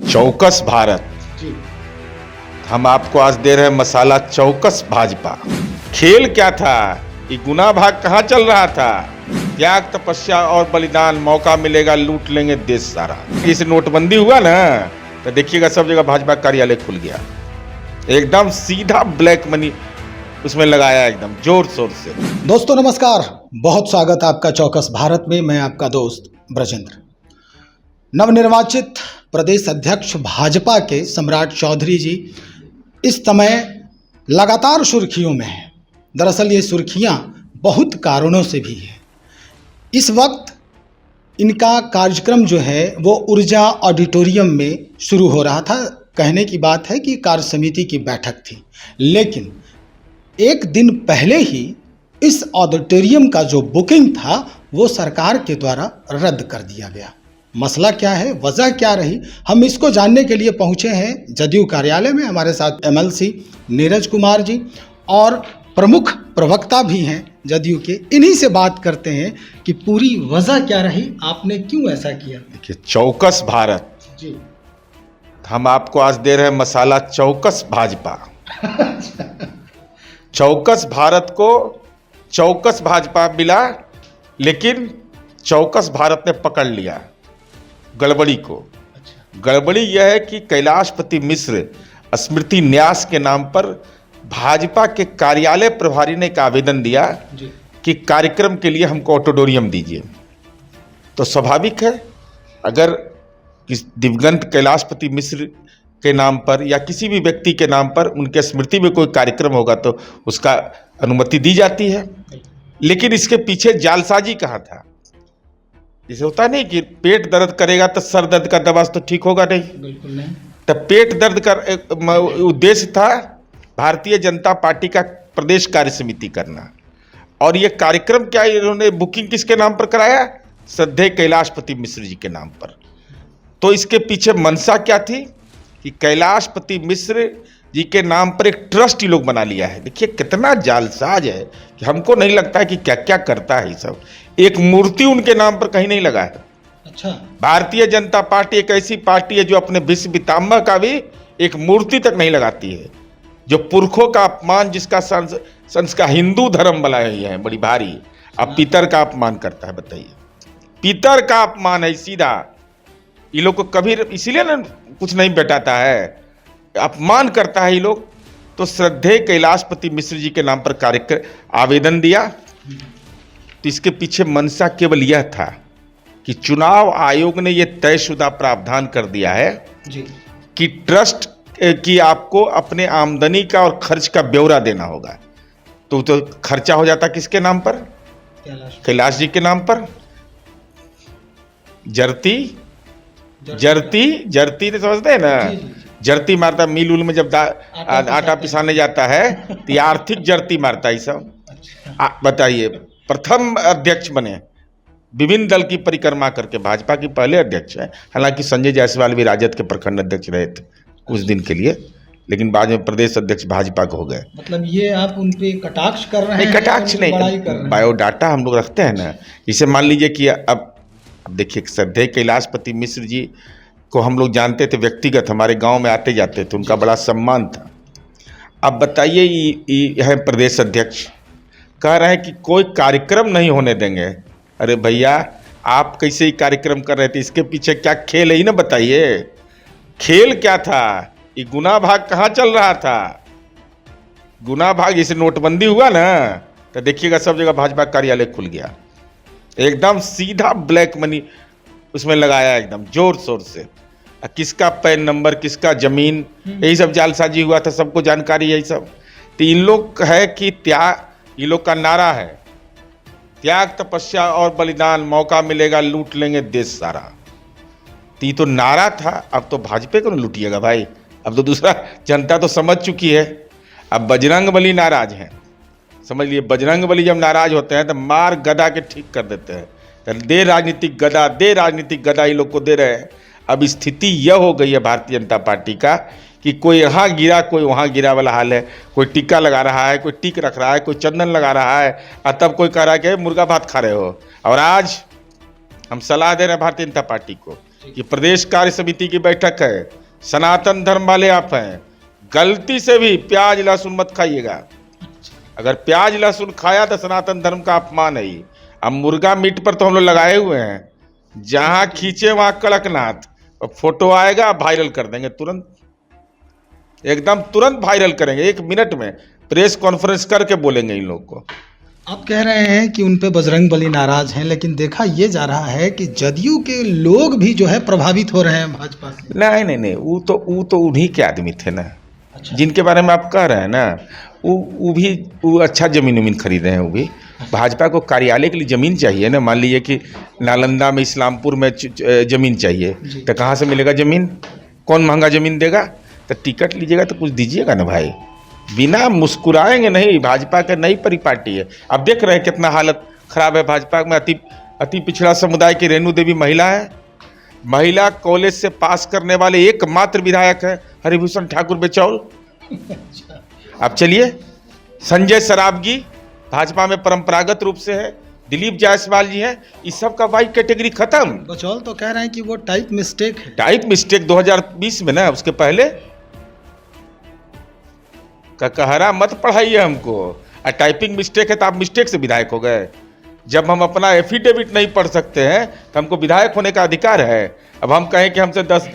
चौकस भारत जी। हम आपको आज दे रहे हैं मसाला चौकस भाजपा। खेल क्या था, ये गुना भाग कहाँ चल रहा था। त्याग तपस्या और बलिदान, मौका मिलेगा लूट लेंगे देश सारा। इस नोटबंदी हुआ ना तो देखिएगा सब जगह भाजपा कार्यालय खुल गया, एकदम सीधा ब्लैक मनी उसमें लगाया एकदम जोर शोर से। दोस्तों नमस्कार, बहुत स्वागत है आपका चौकस भारत में। मैं आपका दोस्त ब्रजेंद्र। नवनिर्वाचित प्रदेश अध्यक्ष भाजपा के सम्राट चौधरी जी इस समय लगातार सुर्खियों में हैं। दरअसल ये सुर्खियां बहुत कारणों से भी है। इस वक्त इनका कार्यक्रम जो है वो ऊर्जा ऑडिटोरियम में शुरू हो रहा था। कहने की बात है कि कार्य समिति की बैठक थी, लेकिन एक दिन पहले ही इस ऑडिटोरियम का जो बुकिंग था वो सरकार के द्वारा रद्द कर दिया गया। मसला क्या है, वजह क्या रही, हम इसको जानने के लिए पहुंचे हैं जदयू कार्यालय में। हमारे साथ एमएलसी नीरज कुमार जी और प्रमुख प्रवक्ता भी हैं जदयू के। इन्हीं से बात करते हैं कि पूरी वजह क्या रही, आपने क्यों ऐसा किया। देखिए, चौकस भारत जी। हम आपको आज दे रहे हैं मसाला चौकस भाजपा। चौकस भारत को चौकस भाजपा मिला, लेकिन चौकस भारत ने पकड़ लिया गड़बड़ी को। गड़बड़ी यह है कि कैलाशपति मिश्र स्मृति न्यास के नाम पर भाजपा के कार्यालय प्रभारी ने एक आवेदन दिया कि कार्यक्रम के लिए हमको ऑडिटोरियम दीजिए। तो स्वाभाविक है, अगर दिवंगत कैलाशपति मिश्र के नाम पर या किसी भी व्यक्ति के नाम पर उनके स्मृति में कोई कार्यक्रम होगा तो उसका अनुमति दी जाती है। लेकिन इसके पीछे जालसाजी कहाँ था। जैसे होता नहीं कि पेट दर्द करेगा तो सर दर्द का दवा तो ठीक होगा नहीं। बिल्कुल नहीं। तो पेट दर्द का उद्देश्य था भारतीय जनता पार्टी का प्रदेश कार्य समिति करना। और ये कार्यक्रम क्या इन्होंने बुकिंग किसके नाम पर कराया, श्रद्धेय कैलाशपति मिश्र जी के नाम पर। तो इसके पीछे मंशा क्या थी कि कैलाशपति मिश्र जी के नाम पर एक ट्रस्ट ही लोग बना लिया है। देखिए कितना जालसाज है कि हमको नहीं लगता है कि क्या क्या करता है ये सब। एक मूर्ति उनके नाम पर कहीं नहीं लगा है। अच्छा। भारतीय भारतीय जनता पार्टी एक ऐसी पार्टी है जो अपने विश्व पितामह का भी एक मूर्ति तक नहीं लगाती है। जो पुरखों का अपमान, जिसका संस्कार हिंदू धर्म बनाए हुए हैं बड़ी भारी, अब पितर का अपमान करता है। बताइए, पितर का अपमान है सीधा। ये लोग को कभी इसीलिए ना कुछ नहीं बैठाता है, अपमान करता है ये लोग। तो श्रद्धेय कैलाशपति मिश्र जी के नाम पर कार्यक्रम आवेदन दिया। तो इसके पीछे मंशा केवल यह था कि चुनाव आयोग ने यह तयशुदा प्रावधान कर दिया है जी कि ट्रस्ट की आपको अपने आमदनी का और खर्च का ब्यौरा देना होगा। तो खर्चा हो जाता किसके नाम पर, कैलाश जी के नाम पर। जरती ने समझते हैं ना, जरती मारता मिल उल में जब आटा पिसाने जाता है तो ये आर्थिक जरती मारता है सब। बताइए, प्रथम अध्यक्ष बने, विभिन्न दल की परिक्रमा करके भाजपा की पहले अध्यक्ष है। हालांकि संजय जायसवाल भी राजद के प्रखंड अध्यक्ष रहे थे कुछ दिन के लिए, लेकिन बाद में प्रदेश अध्यक्ष भाजपा को हो गए। मतलब ये आप उन पे कटाक्ष कर रहे हैं? नहीं, कटाक्ष नहीं, बायोडाटा हम लोग रखते हैं ना। इसे मान लीजिए कि अब देखिए, श्रद्धेय कैलाशपति मिश्र जी को हम लोग जानते थे व्यक्तिगत, हमारे गांव में आते जाते थे, उनका बड़ा सम्मान था। अब बताइए, ये है प्रदेश अध्यक्ष कह रहे हैं कि कोई कार्यक्रम नहीं होने देंगे। अरे भैया, आप कैसे ही कार्यक्रम कर रहे थे, इसके पीछे क्या खेल है ही ना बताइए। खेल क्या था, ये गुना भाग कहाँ चल रहा था। गुना भाग, जैसे नोटबंदी हुआ ना तो देखिएगा सब जगह भाजपा कार्यालय खुल गया, एकदम सीधा ब्लैक मनी उसमें लगाया एकदम जोर शोर से। किसका पैन नंबर, किसका जमीन, यही सब जालसाजी हुआ था, सबको जानकारी यही सब। तो इन लोग है कि ये लोग का नारा है त्याग तपस्या और बलिदान, मौका मिलेगा लूट लेंगे देश सारा। तो ये तो नारा था, अब तो भाजपा को न लूटिएगा भाई। अब तो दूसरा जनता तो समझ चुकी है। अब बजरंग बली नाराज हैं, समझ लिए। बजरंग बली जब नाराज होते हैं तो मार गदा के ठीक कर देते हैं। तो दे राजनीतिक गदा ये लोग को दे रहे हैं। अब स्थिति यह हो गई है भारतीय जनता पार्टी का कि कोई यहाँ गिरा कोई वहाँ गिरा वाला हाल है। कोई टीका लगा रहा है, कोई टिक रख रहा है, कोई चंदन लगा रहा है, और तब कोई कह रहा है कि मुर्गा भात खा रहे हो। और आज हम सलाह दे रहे हैं भारतीय जनता पार्टी को कि प्रदेश कार्य समिति की बैठक है, सनातन धर्म वाले आप हैं, गलती से भी प्याज लहसुन मत खाइएगा। अगर प्याज लहसुन खाया तो सनातन धर्म का अपमान है ही। अब मुर्गा मीट पर तो हम लोग लगाए हुए हैं, जहां खींचे वहां कड़कनाथ, और फोटो आएगा वायरल कर देंगे तुरंत, एकदम तुरंत वायरल करेंगे, 1 मिनट में प्रेस कॉन्फ्रेंस करके बोलेंगे इन लोग को। आप कह रहे हैं कि उन पे बजरंग बली नाराज हैं, लेकिन देखा ये जा रहा है कि जदयू के लोग भी जो है प्रभावित हो रहे हैं भाजपा से। नहीं, वो तो उन्हीं के आदमी थे ना। अच्छा। जिनके बारे में आप कह रहे हैं ना, वो अच्छा जमीन खरीदे हैं। वो भी भाजपा को कार्यालय के लिए ज़मीन चाहिए ना। मान लीजिए कि नालंदा में, इस्लामपुर में ज़मीन चाहिए, तो कहाँ से मिलेगा ज़मीन? कौन महंगा ज़मीन देगा? तो टिकट लीजिएगा तो कुछ दीजिएगा ना भाई, बिना मुस्कुराएंगे नहीं। भाजपा का नई परिपाटी है। अब देख रहे हैं कितना हालत खराब है भाजपा में। अति पिछड़ा समुदाय की रेणु देवी महिला है, महिला कॉलेज से पास करने वाले एकमात्र विधायक है हरिभूषण ठाकुर बेचौल। अब चलिए, संजय सरावगी भाजपा में परंपरागत रूप से है, दिलीप जायसवाल जी हैं, इस सब का वाई कैटेगरी खत्म। बचौल तो कह रहे हैं कि वो टाइप मिस्टेक है। टाइप मिस्टेक 2020 में ना, उसके पहले कहरा मत पढ़ाइए हमको। टाइपिंग मिस्टेक है तो आप मिस्टेक से विधायक हो गए। जब हम अपना एफिडेविट नहीं पढ़ सकते हैं तो हमको विधायक होने का अधिकार है। अब हम कहें कि हमसे 10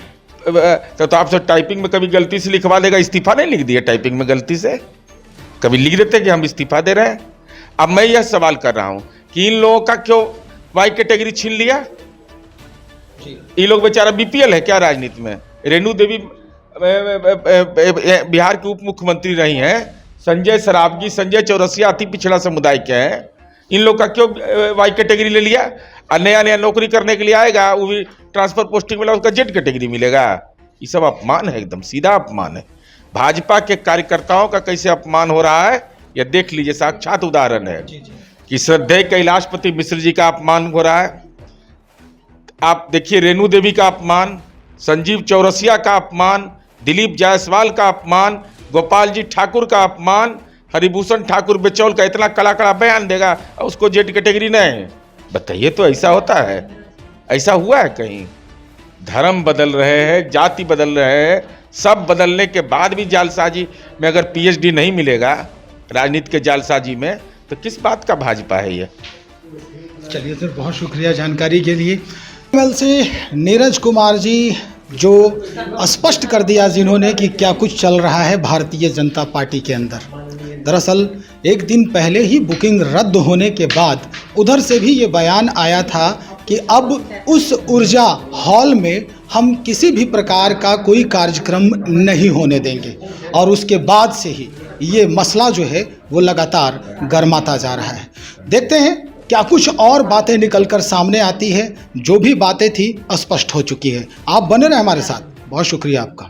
तो आपसे टाइपिंग में कभी गलती से लिखवा देगा, इस्तीफा नहीं लिख दिया टाइपिंग में गलती से, कभी लिख देते कि हम इस्तीफा दे रहे हैं। अब मैं यह सवाल कर रहा हूं कि इन लोगों का क्यों वाई कैटेगरी छीन लिया? ये लोग बेचारा बीपीएल है क्या राजनीति में? रेणु देवी बिहार के उप मुख्यमंत्री रही हैं, संजय सरावगी, संजय चौरसिया अति पिछड़ा समुदाय के हैं। इन लोग का क्यों वाई कैटेगरी ले लिया? और नया नौकरी करने के लिए आएगा, वो भी ट्रांसफर पोस्टिंग मिला, उसका जेड कैटेगरी मिलेगा। ये सब अपमान है, एकदम सीधा अपमान है। भाजपा के कार्यकर्ताओं का कैसे अपमान हो रहा है यह देख लीजिए, साक्षात उदाहरण है कि श्रद्धेय कैलाशपति मिश्र जी का अपमान हो रहा है। आप देखिए, रेणु देवी का अपमान, संजीव चौरसिया का अपमान, दिलीप जायसवाल का अपमान, गोपाल जी ठाकुर का अपमान, हरिभूषण ठाकुर बेचौल का इतना कड़ा बयान देगा और उसको जेड कैटेगरी नहीं। बताइए, तो ऐसा होता है? ऐसा हुआ है कहीं? धर्म बदल रहे हैं, जाति बदल रहे हैं, सब बदलने के बाद भी जालसाजी में अगर पीएचडी नहीं मिलेगा राजनीति के जालसाजी में, तो किस बात का भाजपा है ये? चलिए सर, बहुत शुक्रिया जानकारी के लिए। एमएल से नीरज कुमार जी जो स्पष्ट कर दिया जिन्होंने कि क्या कुछ चल रहा है भारतीय जनता पार्टी के अंदर। दरअसल एक दिन पहले ही बुकिंग रद्द होने के बाद उधर से भी ये बयान आया था कि अब उस ऊर्जा हॉल में हम किसी भी प्रकार का कोई कार्यक्रम नहीं होने देंगे, और उसके बाद से ही ये मसला जो है वो लगातार गर्माता जा रहा है। देखते हैं क्या कुछ और बातें निकलकर सामने आती है। जो भी बातें थी स्पष्ट हो चुकी है। आप बने रहे हमारे साथ। बहुत शुक्रिया आपका।